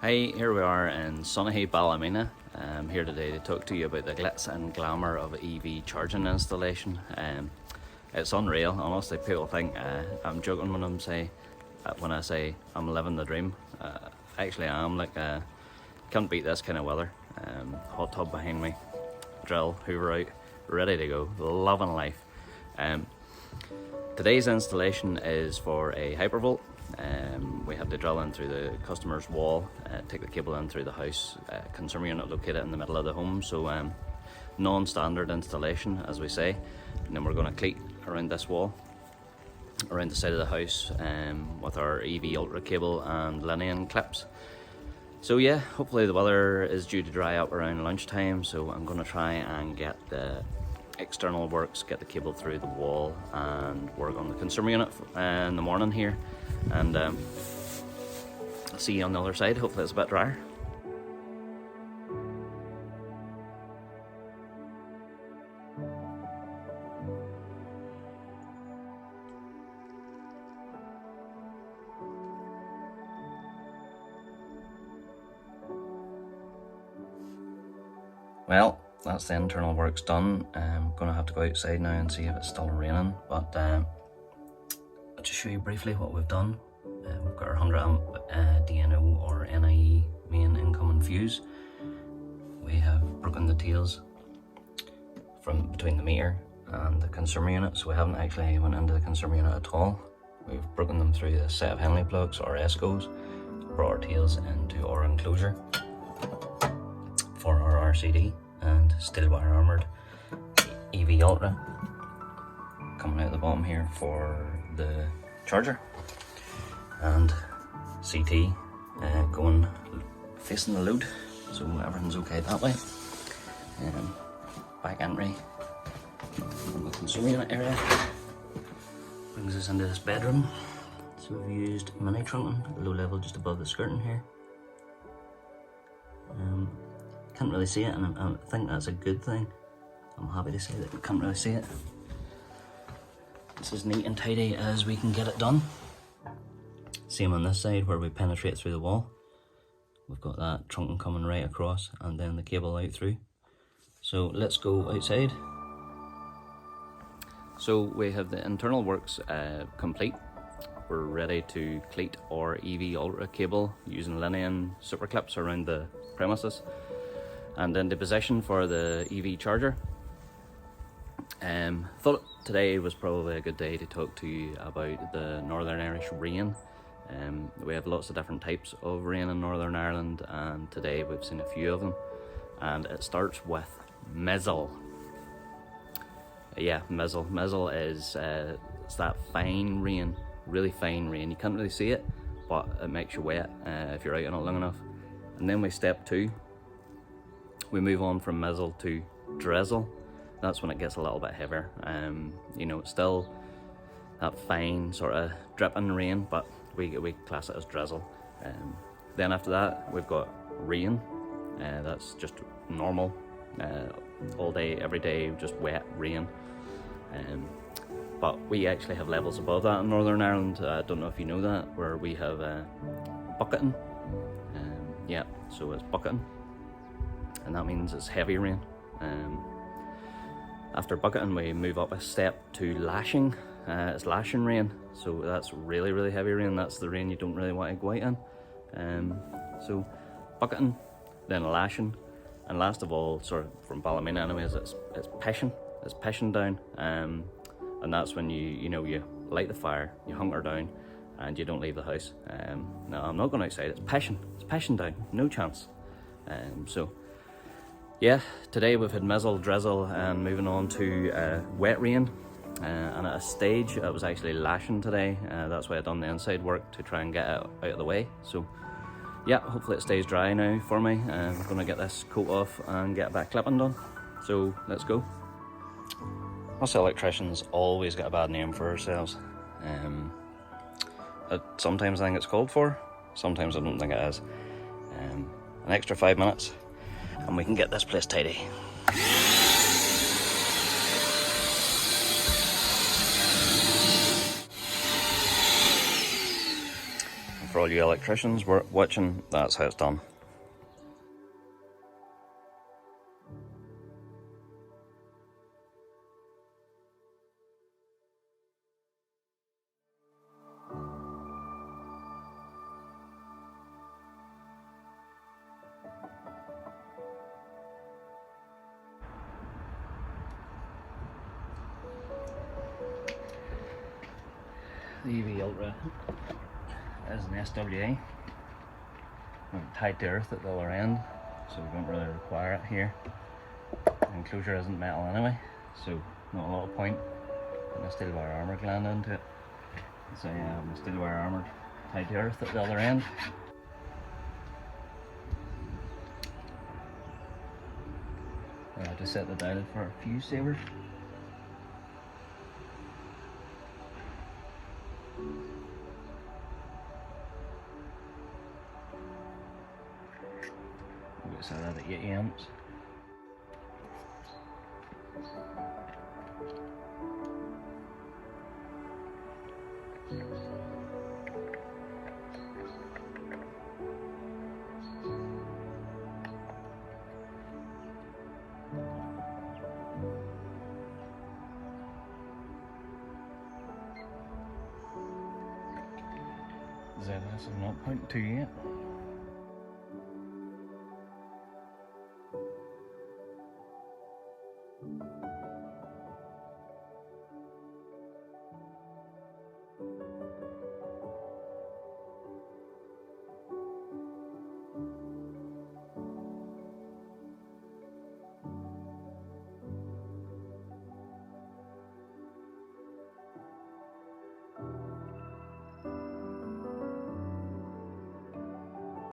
Hi, here we are in sunny Ballymena. I'm here today to talk to you about the glitz and glamour of EV charging installation. It's unreal, honestly. People think I'm joking when I say I'm living the dream. Actually I am. Can't beat this kind of weather. Hot tub behind me, drill, hoover out, ready to go, loving life. Today's installation is for a hypervolt. We have to drill in through the customer's wall, take the cable in through the house, consumer unit located in the middle of the home, so non-standard installation, as we say. And then we're going to cleat around this wall, around the side of the house, with our EV Ultra cable and Linian clips. So yeah, hopefully the weather is due to dry up around lunchtime, so I'm going to try and get the external works, get the cable through the wall and work on the consumer unit in the morning here, and I'll see you on the other side. Hopefully it's a bit drier. Well, that's the internal works done. I'm gonna have to go outside now and see if it's still raining, but I'll just show you briefly what we've done. We've got our 100 amp DNO or NIE main incoming fuse. We have broken the tails from between the meter and the consumer unit, so we haven't actually went into the consumer unit at all. We've broken them through a set of Henley plugs or ESCOs, brought our tails into our enclosure for our RCD, and steel wire armoured EV Ultra coming out the bottom here for the charger, and CT going facing the load, so everything's okay that way. Back entry from the consumer unit area brings us into this bedroom. So we've used mini trunking, low level just above the skirting here. Can't really see it, and I think that's a good thing. I'm happy to say that we can't really see it. It's as neat and tidy as we can get it done. Same on this side where we penetrate through the wall. We've got that trunking coming right across and then the cable out through. So let's go outside. So we have the internal works complete. We're ready to cleat our EV Ultra cable using Linian super clips around the premises and into position for the EV charger. Thought today was probably a good day to talk to you about the Northern Irish rain. We have lots of different types of rain in Northern Ireland, and today we've seen a few of them, and it starts with mizzle. Yeah, mizzle. Mizzle is it's that fine rain, really fine rain. You can't really see it, but it makes you wet if you're out on it long enough. And then we step two. We move on from mizzle to drizzle. That's when it gets a little bit heavier. You know, it's still that fine sort of dripping rain, but we class it as drizzle. Then after that, we've got rain. That's just normal, all day, every day, just wet rain. But we actually have levels above that in Northern Ireland. I don't know if you know that, where we have bucketing. Yeah, so it's bucketing, and that means it's heavy rain. After bucketing, we move up a step to lashing. It's lashing rain, so that's really, really heavy rain. That's the rain you don't really want to go out in. So bucketing, then lashing, and last of all, sort of from Ballymena anyways, it's pishing. It's pishing down, and that's when you light the fire, you hunker down, and you don't leave the house. No, I'm not going outside. It's pishing down, no chance. So yeah, today we've had mizzle, drizzle, and moving on to wet rain. And at a stage it was actually lashing today. That's why I done the inside work to try and get it out of the way. So yeah, hopefully it stays dry now for me. I'm going to get this coat off and get it back clipping done. So let's go. Us electricians always get a bad name for ourselves. Sometimes I think it's called for, sometimes I don't think it is. An extra 5 minutes and we can get this place tidy. for all you electricians watching, that's how it's done. The EV Ultra is an SWA. We're tied to earth at the other end, so we don't really require it here. The enclosure isn't metal anyway, so not a lot of point putting a steel wire armour gland into it. So yeah, the steel wire armour tied to earth at the other end. I have to set the dial for a fuse saver. We'll set that at 8 amps. ZS is not 0.28.